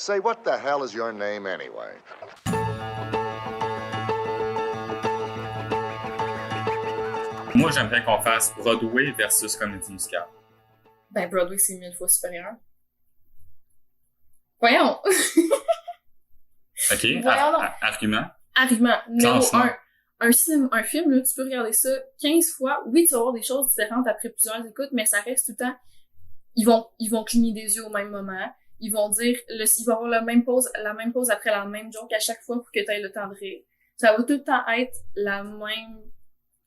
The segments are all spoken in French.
Say, what the hell is your name anyway? Moi, j'aimerais qu'on fasse Broadway versus comédie musicale. Ben, Broadway, c'est 1000 fois supérieur. Voyons! OK? Voyons donc. Argument? Argument. Numéro Classement. 1. Un film, là, tu peux regarder ça 15 fois. Oui, tu vas avoir des choses différentes après plusieurs écoutes, mais ça reste tout le temps. Ils vont cligner des yeux au même moment. Ils vont dire, il va y avoir la même pause après la même joke à chaque fois pour que tu aies le temps de rire. Ça va tout le temps être la même,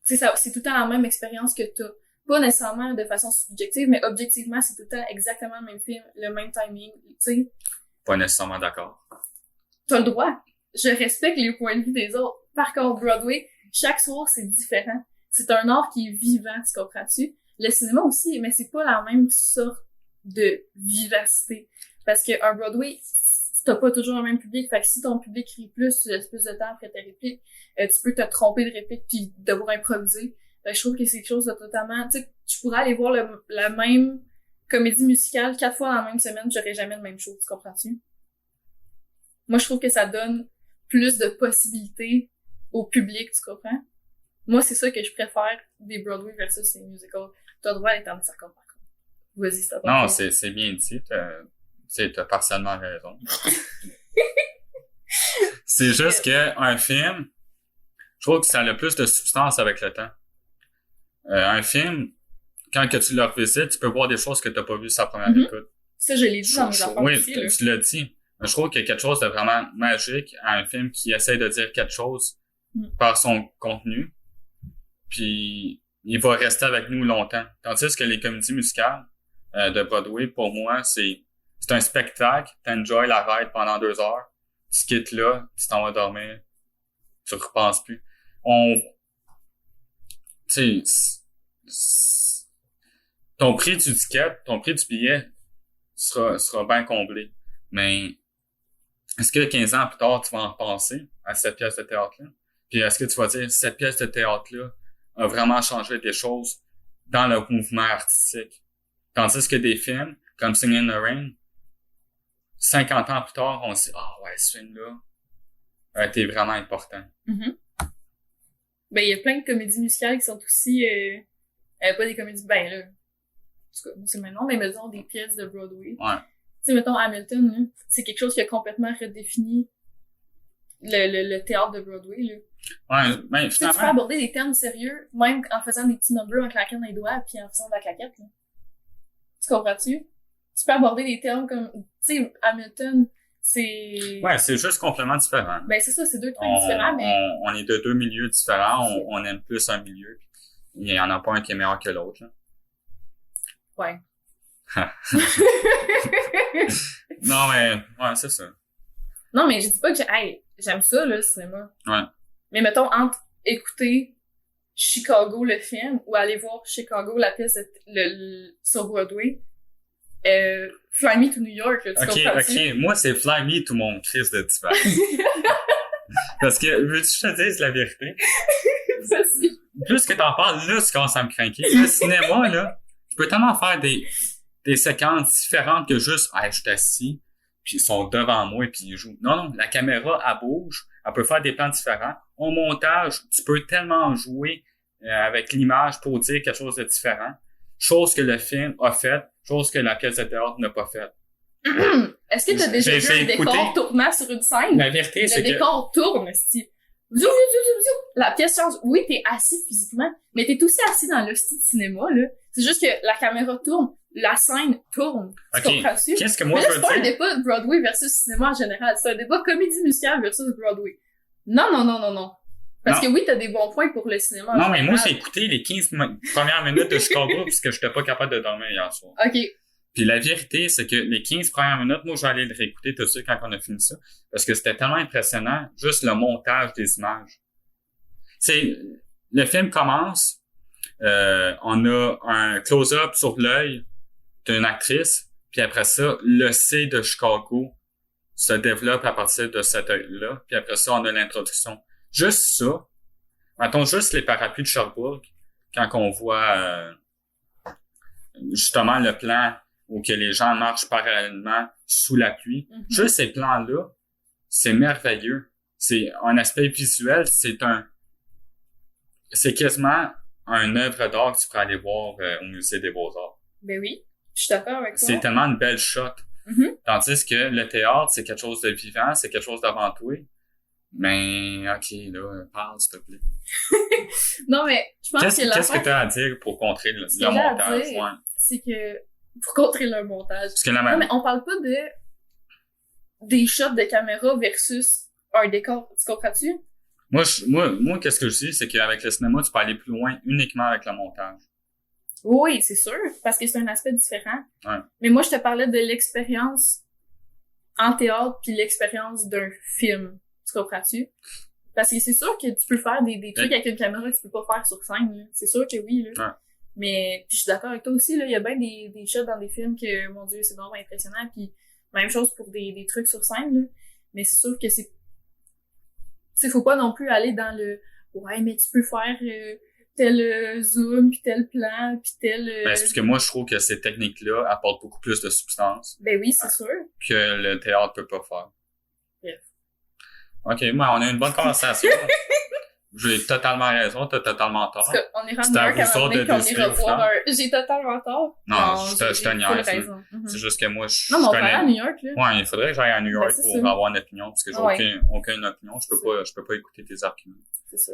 tu sais, c'est tout le temps la même expérience que t'as. Pas nécessairement de façon subjective, mais objectivement, c'est tout le temps exactement le même film, le même timing, tu sais. Pas nécessairement d'accord. T'as le droit. Je respecte les points de vue des autres. Par contre, Broadway, chaque soir, c'est différent. C'est un art qui est vivant, tu comprends-tu? Le cinéma aussi, mais c'est pas la même sorte de vivacité. Parce que un Broadway, t'as pas toujours le même public. Fait que si ton public rit plus, tu laisses plus de temps après ta réplique, tu peux te tromper de réplique puis devoir improviser. Fait que je trouve que c'est quelque chose de totalement... Tu sais, tu pourrais aller voir la même comédie musicale 4 fois dans la même semaine, j'aurais jamais le même show, tu comprends-tu? Moi, je trouve que ça donne plus de possibilités au public, tu comprends? Moi, c'est ça que je préfère des Broadway versus les musicals. T'as le droit d'être en désaccord, par contre. Vas-y, c'est à ton Non, tour. c'est bien dit. T'as partiellement raison. C'est juste que un film, je trouve que ça a le plus de substance avec le temps. Un film, quand que tu le revisites, tu peux voir des choses que t'as pas vues sa première écoute. Ça, je l'ai dit dans mes affaires Oui, aussi, là. tu l'as dit. Je trouve qu'il y a quelque chose de vraiment magique à un film qui essaie de dire quelque chose par son contenu. Puis, il va rester avec nous longtemps. Tandis que les comédies musicales de Broadway, pour moi, c'est un spectacle. T'enjoy la ride pendant 2 heures. Tu quittes là, tu t'en vas dormir. Tu repenses plus. Tu sais, ton prix du ticket, ton prix du billet sera bien comblé. Mais est-ce que 15 ans plus tard, tu vas en repenser à cette pièce de théâtre-là? Puis est-ce que tu vas dire, cette pièce de théâtre-là a vraiment changé des choses dans le mouvement artistique? Tandis que des films, comme Singing in the Rain, 50 ans plus tard, on se dit, ouais, ce film-là a été vraiment important. Mm-hmm. Ben, il y a plein de comédies musicales qui sont aussi, pas des comédies, ben là, en tout cas, c'est maintenant, mais mettons des pièces de Broadway. Ouais. Tu sais, mettons Hamilton, là, c'est quelque chose qui a complètement redéfini le théâtre de Broadway, là. Ouais, ben, Tu sais, tu peux finalement, aborder des termes sérieux, même en faisant des petits numbers, en claquant les doigts, puis en faisant de la claquette, là. Tu comprends-tu? Tu peux aborder des termes comme, tu sais, Hamilton, c'est... ouais, c'est juste complètement différent. Ben, c'est ça, c'est deux trucs différents, mais... On est de 2 milieux différents, on aime plus un milieu, puis il y en a pas un qui est meilleur que l'autre, là. Ouais. Non, mais, ouais, c'est ça. Non, mais je dis pas que j'aime ça, là, le cinéma. Ouais. Mais mettons, entre écouter Chicago, le film, ou aller voir Chicago, la pièce sur Broadway, Fly Me to New York, là, tu comprends-tu? Ok. Moi, c'est Fly Me tout mon Christ de différent. Parce que, veux-tu que je te dise la vérité? Vas-y. Plus que t'en parles, là, tu commences à me craquer. Le cinéma, là, tu peux tellement faire des séquences différentes que juste, je suis assis, puis ils sont devant moi, puis ils jouent. Non, la caméra, elle bouge, elle peut faire des plans différents. Au montage, tu peux tellement jouer avec l'image pour dire quelque chose de différent. Chose que le film a fait, chose que la pièce de théâtre n'a pas fait. Est-ce que t'as déjà vu un décor tournant sur une scène? La vérité, c'est que... Le décor tourne, c'ti. La pièce change. Oui, t'es assis physiquement, mais t'es aussi assis dans l'hostie de cinéma, là. C'est juste que la caméra tourne, la scène tourne. Tu comprends-tu? Qu'est-ce que moi mais là, je veux c'est pas dire? un débat de Broadway versus cinéma en général. C'est un débat comédie musicale versus Broadway. Non. Parce que oui, t'as des bons points pour le cinéma. Non, mais moi, j'ai écouté les 15 premières minutes de Chicago parce que j'étais pas capable de dormir hier soir. OK. Puis la vérité, c'est que les 15 premières minutes, moi, je vais aller le réécouter tout de suite quand on a fini ça. Parce que c'était tellement impressionnant, juste le montage des images. Le film commence, on a un close-up sur l'œil d'une actrice, puis après ça, le C de Chicago se développe à partir de cet œil-là, puis après ça, on a l'introduction. Juste ça, mettons juste les parapluies de Sherbrooke, quand on voit justement le plan ou que les gens marchent parallèlement sous la pluie. Mhm. Juste ces plans-là, c'est merveilleux. C'est un aspect visuel, c'est quasiment un œuvre d'art que tu pourrais aller voir au Musée des Beaux-Arts. Ben oui, je suis d'accord avec toi. C'est tellement une belle shot. Mhm. Tandis que le théâtre, c'est quelque chose de vivant, c'est quelque chose d'avant tout. Mais, ok, là, parle, s'il te plaît. Non, mais je pense Qu'est-ce que l'affaire, tu as à dire pour contrer le Ce que j'ai à montage? dire- Ouais. c'est que, pour contrer leur montage. Parce que Non, mais on parle pas des shots de caméra versus un décor. Tu comprends-tu? moi, qu'est-ce que je dis, c'est qu'avec le cinéma, tu peux aller plus loin uniquement avec le montage. Oui, c'est sûr, parce que c'est un aspect différent. Ouais. Mais moi, je te parlais de l'expérience en théâtre puis l'expérience d'un film. Tu comprends-tu? Parce que c'est sûr que tu peux faire des trucs avec une caméra que tu peux pas faire sur scène, là. C'est sûr que oui, là. Ouais. Mais, puis je suis d'accord avec toi aussi, là. Il y a bien des shots dans des films que, mon Dieu, c'est vraiment impressionnant. Puis même chose pour des trucs sur scène, là. Mais c'est sûr que c'est... Tu sais, faut pas non plus aller dans le... Ouais, mais tu peux faire tel zoom, puis tel plan, puis tel... Ben, c'est parce que moi, je trouve que ces techniques-là apportent beaucoup plus de substance Ben oui, c'est sûr. que le théâtre peut pas faire. Bref. Ok, moi, on a eu une bonne conversation. J'ai totalement raison, t'as totalement tort. Parce qu'on est rendu C'est à un vous autres de qu'on ira décider, voir Fran. J'ai totalement tort. Non, je te j'ai niaise, full là. raison. Mhm. C'est juste que moi, je Non, mais on connais... parlait à New York, là. Ouais, il faudrait que j'aille à New York Ben, c'est pour ça. avoir une opinion, parce que j'ai Ouais. aucune opinion. Je peux pas écouter tes arguments. C'est ça.